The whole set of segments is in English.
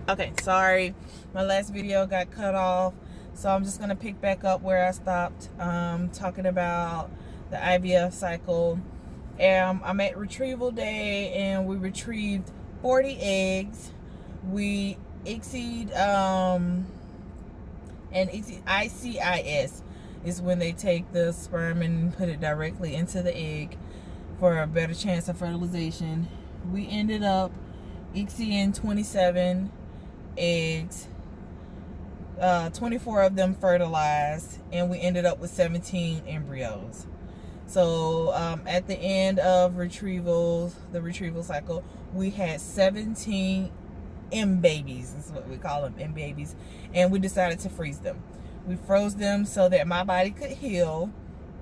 Okay, sorry, my last video got cut off, so I'm just gonna pick back up where I stopped, talking about the IVF cycle. I'm at retrieval day, and we retrieved 40 eggs. We exceed and ICIS is when they take the sperm and put it directly into the egg for a better chance of fertilization. We ended up exceeding 27 eggs, 24 of them fertilized, and we ended up with 17 embryos. So at the end of the retrieval cycle, we had 17 M babies, is what we call them, M babies, and we decided to freeze them. We froze them so that my body could heal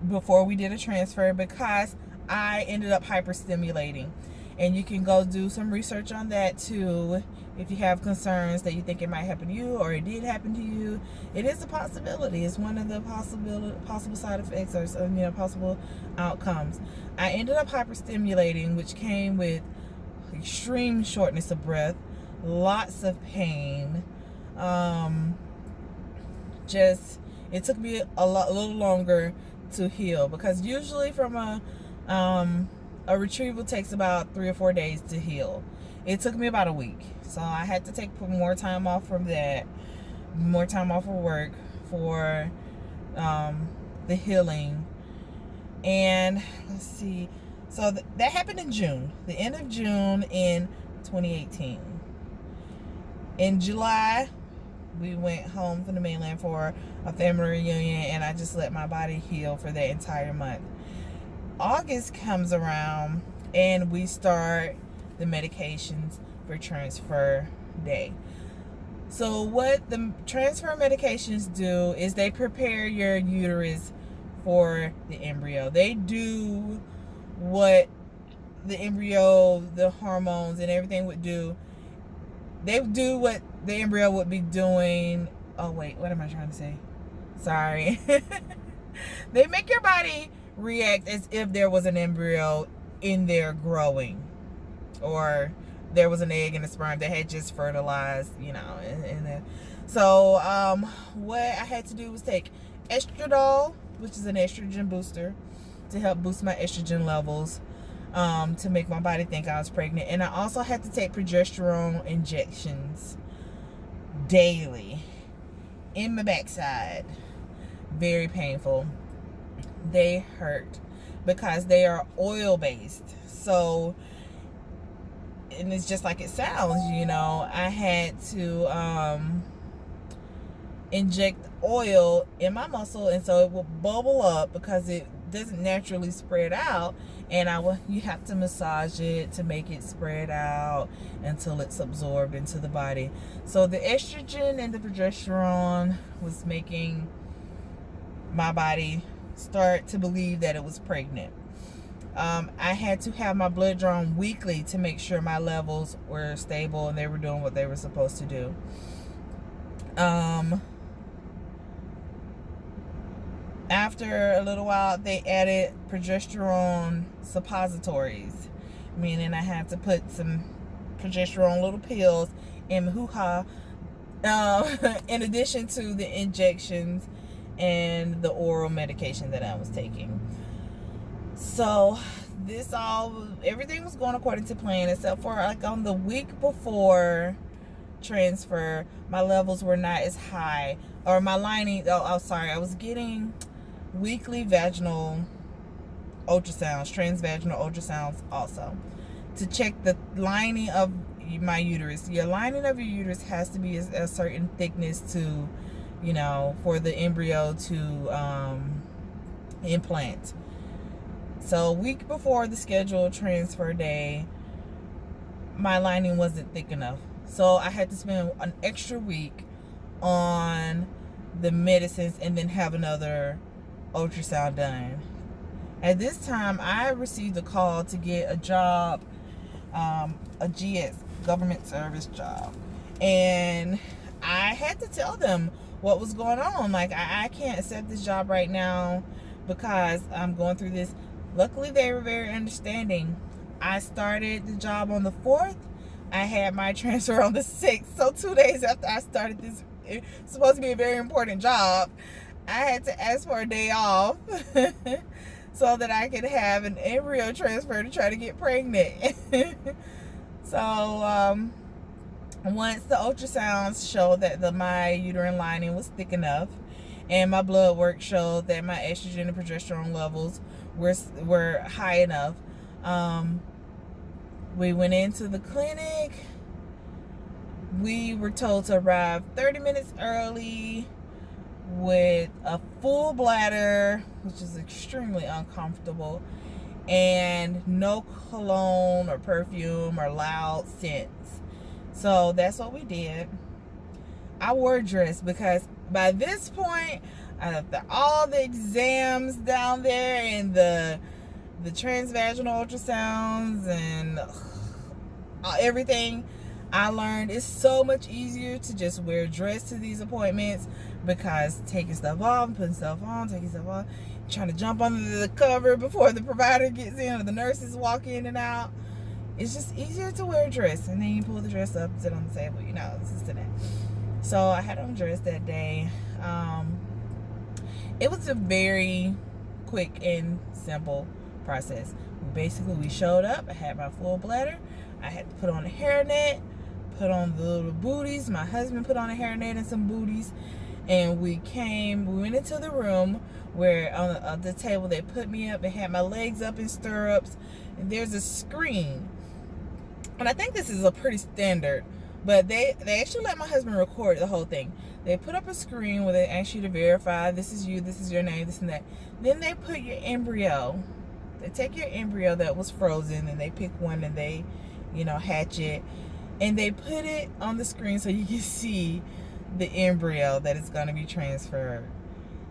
before we did a transfer, because I ended up hyperstimulating. And you can go do some research on that too if you have concerns that you think it might happen to you or it did happen to you. It is a possibility. It's one of the possible side effects, or possible outcomes. I ended up hyperstimulating, which came with extreme shortness of breath, lots of pain. It took me a little longer to heal, because usually from a retrieval takes about 3 or 4 days to heal. It took me about a week, so I had to take more time off from that, more time off of work for the healing. And let's see, so that happened in June, the end of June in 2018. In July, we went home from the mainland for a family reunion, and I just let my body heal for that entire month. August comes around, and we start the medications for transfer day. So what the transfer medications do is they prepare your uterus for the embryo. They do what the embryo, the hormones and everything would do. They do what the embryo would be doing. Oh wait, what am I trying to say? Sorry. They make your body react as if there was an embryo in there growing, or there was an egg and a sperm that had just fertilized, so what I had to do was take estradiol, which is an estrogen booster, to help boost my estrogen levels, to make my body think I was pregnant. And I also had to take progesterone injections daily in my backside. Very painful. They hurt because they are oil based. So, and it's just like it sounds, I had to inject oil in my muscle, and so it will bubble up because it doesn't naturally spread out, and you have to massage it to make it spread out until it's absorbed into the body. So the estrogen and the progesterone was making my body start to believe that it was pregnant. I had to have my blood drawn weekly to make sure my levels were stable and they were doing what they were supposed to do. After a little while, they added progesterone suppositories, meaning I had to put some progesterone little pills in my hoo-ha, in addition to the injections and the oral medication that I was taking. So everything was going according to plan, except for like on the week before transfer, my levels were not as high, or my lining, I was getting weekly vaginal ultrasounds, transvaginal ultrasounds also, to check the lining of my uterus. Your lining of your uterus has to be a certain thickness to, for the embryo to implant. So a week before the scheduled transfer day, my lining wasn't thick enough. So I had to spend an extra week on the medicines and then have another ultrasound done. At this time, I received a call to get a job, a GS, government service job. And I had to tell them what was going on. Like, I can't accept this job right now because I'm going through this. Luckily, they were very understanding. I started the job on the 4th, I had my transfer on the 6th. So 2 days after I started this, it's supposed to be a very important job, I had to ask for a day off so that I could have an embryo transfer to try to get pregnant. So once the ultrasounds showed that my uterine lining was thick enough, and my blood work showed that my estrogen and progesterone levels were high enough, we went into the clinic. We were told to arrive 30 minutes early with a full bladder, which is extremely uncomfortable, and no cologne or perfume or loud scents. So that's what we did. I wore a dress because by this point, after all the exams down there and the transvaginal ultrasounds and everything, I learned it's so much easier to just wear a dress to these appointments, because taking stuff off, putting stuff on, taking stuff off, trying to jump under the cover before the provider gets in or the nurses walk in and out, it's just easier to wear a dress. And then you pull the dress up, sit on the table, this is that. So I had on a dress that day. It was a very quick and simple process. We showed up. I had my full bladder. I had to put on a hairnet, put on the little booties. My husband put on a hairnet and some booties. And we went into the room where on the table they put me up and had my legs up in stirrups. And there's a screen. And I think this is a pretty standard, but they actually let my husband record the whole thing. They put up a screen where they ask you to verify, this is you, this is your name, this and that. Then they put your embryo. They take your embryo that was frozen and they pick one and they, hatch it. And they put it on the screen so you can see the embryo that is going to be transferred.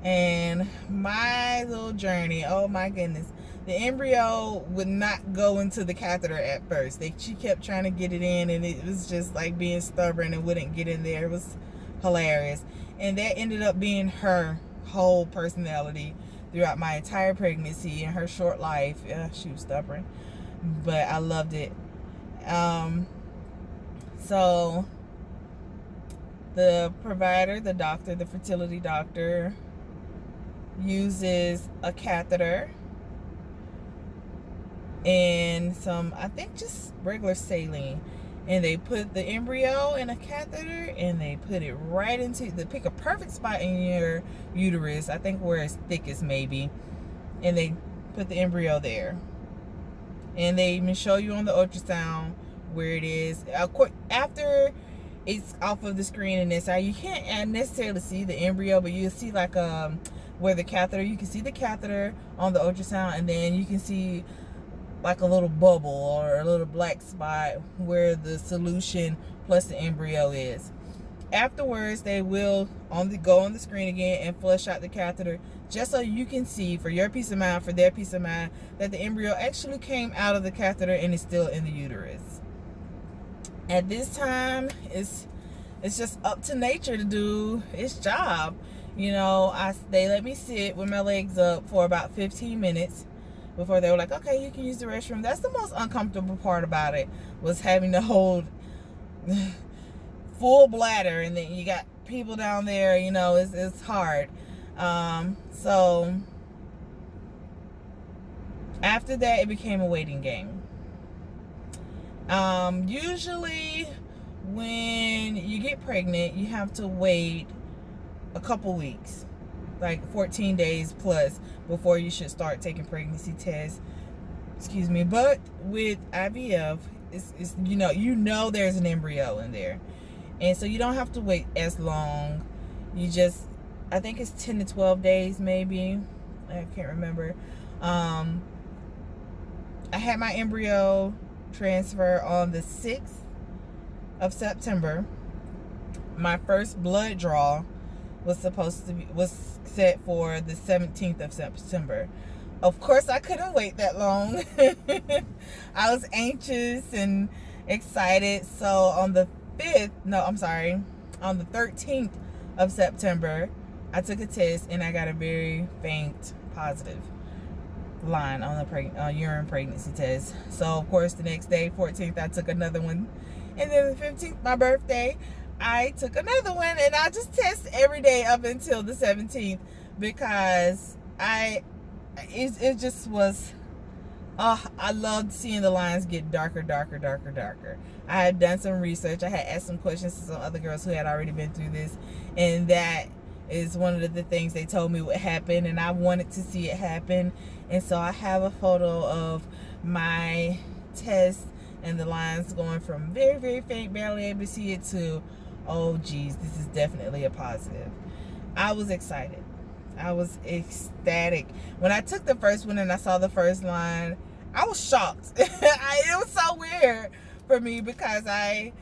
And my little journey, oh my goodness. The embryo would not go into the catheter at first. She kept trying to get it in, and it was just like being stubborn and wouldn't get in there. It was hilarious. And that ended up being her whole personality throughout my entire pregnancy and her short life. She was stubborn, but I loved it. So the provider, the doctor, the fertility doctor, uses a catheter and some, I think, just regular saline, and they put the embryo in a catheter and they put it right into, they pick a perfect spot in your uterus, I think where it's thickest maybe, and they put the embryo there. And they even show you on the ultrasound where it is. After it's off of the screen and inside, you can't necessarily see the embryo, but you'll see like where the catheter, you can see the catheter on the ultrasound, and then you can see like a little bubble or a little black spot where the solution plus the embryo is. Afterwards, they will go on the screen again and flush out the catheter, just so you can see, for your peace of mind, for their peace of mind, that the embryo actually came out of the catheter and is still in the uterus. At this time, it's just up to nature to do its job. They let me sit with my legs up for about 15 minutes before they were like, okay, you can use the restroom. That's the most uncomfortable part about it, was having to hold full bladder, and then you got people down there, it's hard. So after that, it became a waiting game. Usually when you get pregnant, you have to wait a couple weeks, like 14 days plus, before you should start taking pregnancy tests. But with IVF, it's there's an embryo in there, and so you don't have to wait as long. I think it's 10 to 12 days maybe, I can't remember. I had my embryo transfer on the 6th of September. My first blood draw was set for the 17th of September. Of course, I couldn't wait that long. I was anxious and excited. So on the 13th of September, I took a test and I got a very faint positive line on the urine pregnancy test. So of course, the next day, 14th, I took another one, And then the 15th, my birthday, I took another one, and I just test every day up until the 17th because it just was. I loved seeing the lines get darker. I had done some research. I had asked some questions to some other girls who had already been through this, and that is one of the things they told me would happen, and I wanted to see it happen. And so I have a photo of my test and the lines going from very, very faint, barely able to see it, to, oh geez, this is definitely a positive. I was excited. I was ecstatic. When I took the first one and I saw the first line, I was shocked. It was so weird for me because I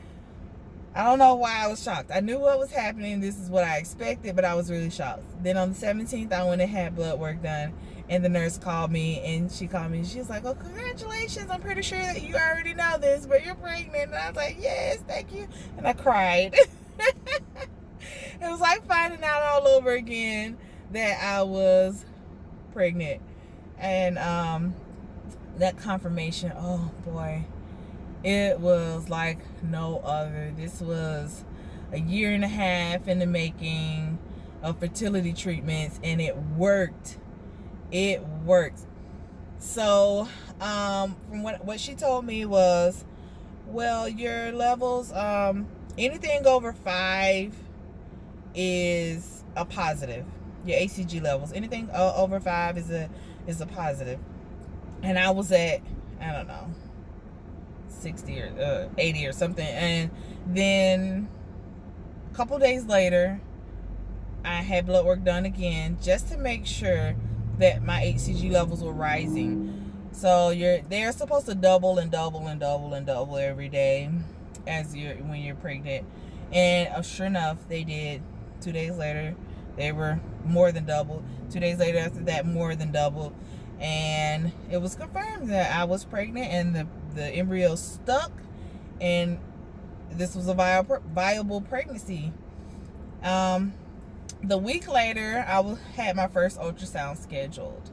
don't know why I was shocked. I knew what was happening. This is what I expected, but I was really shocked. Then on the 17th, I went and had blood work done, and the nurse called me, and she called me, and she was like, oh, congratulations. I'm pretty sure that you already know this, but you're pregnant. And I was like, yes, thank you. And I cried. It was like finding out all over again that I was pregnant. And that confirmation, oh boy, it was like no other. This was a year and a half in the making of fertility treatments, and it worked. It worked. So from what she told me was, well, your levels, anything over 5 is a positive. Your HCG levels, anything over 5 is a positive. And I was at, I don't know, 60 or 80 or something. And then a couple days later, I had blood work done again just to make sure that my HCG levels were rising. So they're supposed to double every day when you're pregnant. And sure enough, they did. 2 days later, they were more than double. 2 days later after that, more than double. And it was confirmed that I was pregnant, and the embryo stuck, and this was a viable pregnancy. The week later, I had my first ultrasound scheduled.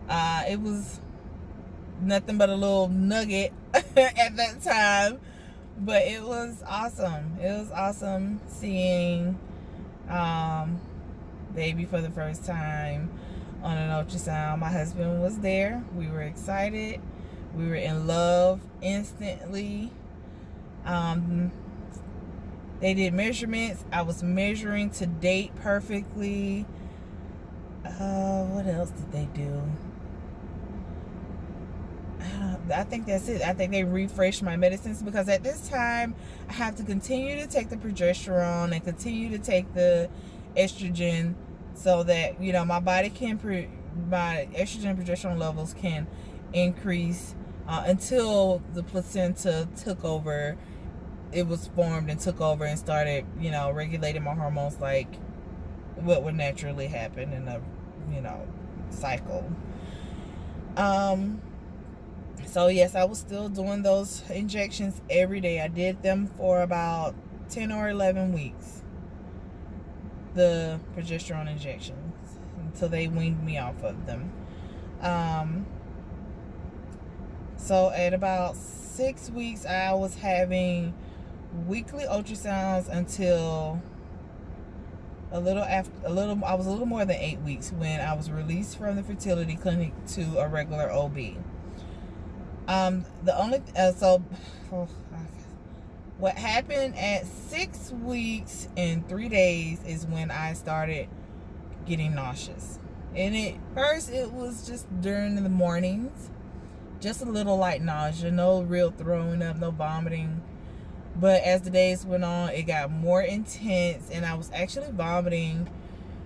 It was nothing but a little nugget at that time, but it was awesome. It was awesome seeing baby for the first time on an ultrasound. My husband was there. We were excited. We were in love instantly. They did measurements. I was measuring to date perfectly. What else did they do? I think that's it. I think they refreshed my medicines, because at this time I have to continue to take the progesterone and continue to take the estrogen, so that my body can my estrogen and progesterone levels can increase until the placenta took over. It was formed and took over and started regulating my hormones like what would naturally happen in a cycle. So yes, I was still doing those injections every day. I did them for about 10 or 11 weeks, the progesterone injections, until they weaned me off of them. So at about 6 weeks, I was having weekly ultrasounds until I was a little more than 8 weeks when I was released from the fertility clinic to a regular OB. What happened at 6 weeks and 3 days is when I started getting nauseous. And at first it was just during the mornings, just a little light nausea, no real throwing up, no vomiting. But as the days went on, it got more intense, and I was actually vomiting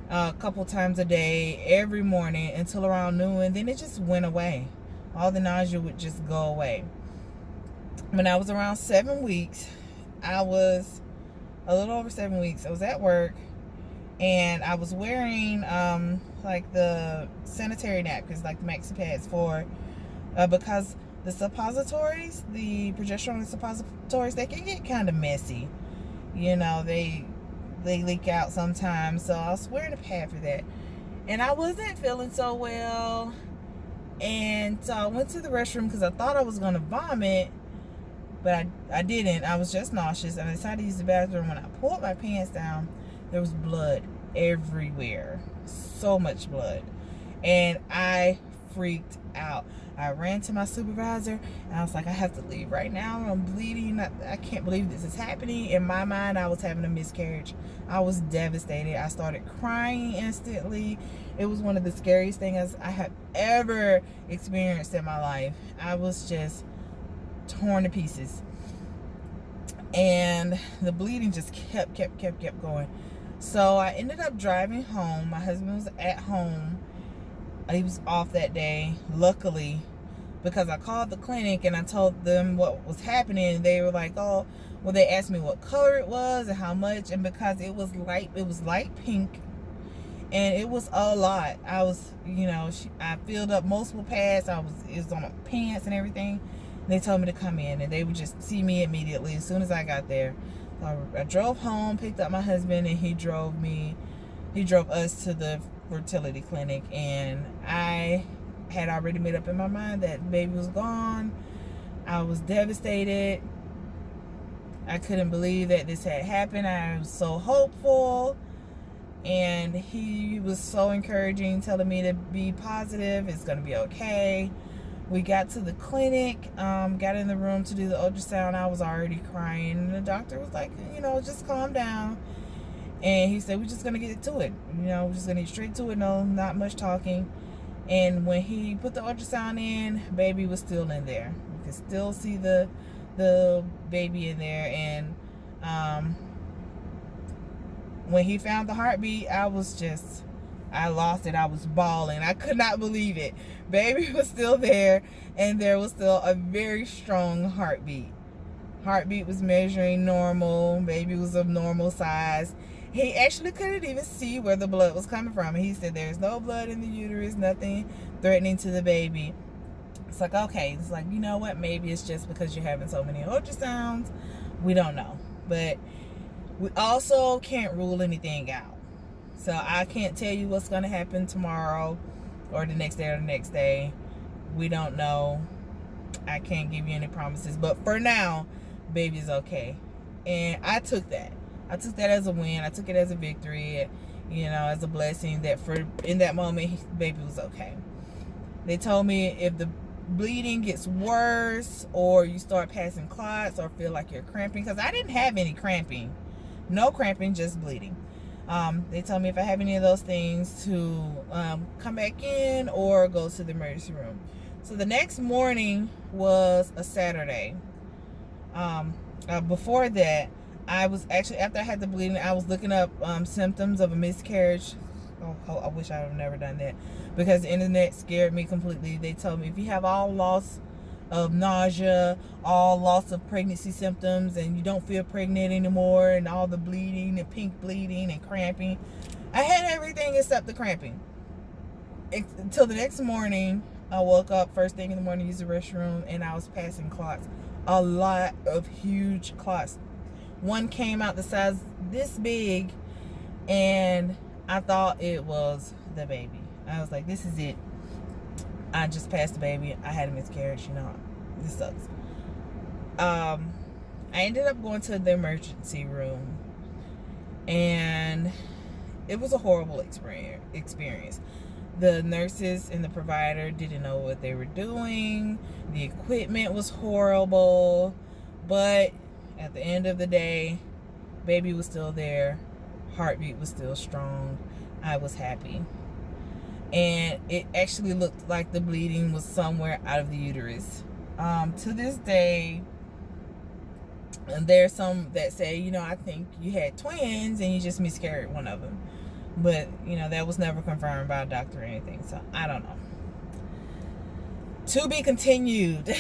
a couple times a day every morning until around noon, and then it just went away. All the nausea would just go away. When I was around 7 weeks, I was a little over 7 weeks, I was at work, and I was wearing like the sanitary napkins, like the maxi pads, for because the suppositories, the progesterone suppositories, they can get kind of messy. They leak out sometimes. So I was wearing a pad for that. And I wasn't feeling so well. And so I went to the restroom because I thought I was going to vomit. but I didn't. I was just nauseous, and I decided to use the bathroom. When I pulled my pants down, there was blood everywhere. So much blood. And I freaked out. I ran to my supervisor, and I was like, I have to leave right now. I'm bleeding. I can't believe this is happening. In my mind, I was having a miscarriage. I was devastated. I started crying instantly. It was one of the scariest things I have ever experienced in my life. I was just torn to pieces. And the bleeding just kept going. So I ended up driving home. My husband was at home. He was off that day, luckily, because I called the clinic and I told them what was happening. They were like, oh, well, they asked me what color it was and how much. And because it was light pink, and it was a lot. I was, I filled up multiple pads. It was on my pants and everything. And they told me to come in, and they would just see me immediately as soon as I got there. So I drove home, picked up my husband, and he drove us to the fertility clinic. And I had already made up in my mind that the baby was gone. I was devastated. I couldn't believe that this had happened. I was so hopeful. And he was so encouraging, telling me to be positive. It's going to be okay. We got to the clinic, got in the room to do the ultrasound. I was already crying. And the doctor was like, just calm down. And he said, we're just going to get to it. We're just going to get straight to it. No, not much talking. And when he put the ultrasound in, baby was still in there. You could still see the baby in there. And when he found the heartbeat, I lost it. I was bawling. I could not believe it. Baby was still there, and there was still a very strong heartbeat. Heartbeat was measuring normal. Baby was of normal size. He actually couldn't even see where the blood was coming from. He said there's no blood in the uterus, nothing threatening to the baby. It's like, okay. It's like, you know what? Maybe it's just because you're having so many ultrasounds. We don't know. But we also can't rule anything out. So I can't tell you what's going to happen tomorrow or the next day. We don't know. I can't give you any promises. But for now, baby's okay. And I took that. I took that as a win. I took it as a victory, as a blessing that in that moment, baby was okay. They told me if the bleeding gets worse or you start passing clots or feel like you're cramping, because I didn't have any cramping. No cramping, just bleeding. They told me if I have any of those things to come back in or go to the emergency room. So the next morning was a Saturday. Before that, I was actually, after I had the bleeding, I was looking up symptoms of a miscarriage. Oh, I wish I would have never done that, because the internet scared me completely. They told me if you have all loss of nausea, all loss of pregnancy symptoms, and you don't feel pregnant anymore, and all the bleeding and pink bleeding and cramping. I had everything except the cramping. Until the next morning, I woke up first thing in the morning, used the restroom, and I was passing clots. A lot of huge clots. One came out the size this big, and I thought it was the baby. I was like, this is it. I just passed the baby. I had a miscarriage. This sucks. I ended up going to the emergency room, and it was a horrible experience. The nurses and the provider didn't know what they were doing. The equipment was horrible, but at the end of the day, baby was still there. Heartbeat was still strong. I was happy. And it actually looked like the bleeding was somewhere out of the uterus. To this day, and there's some that say, I think you had twins and you just miscarried one of them. But, that was never confirmed by a doctor or anything. So, I don't know. To be continued.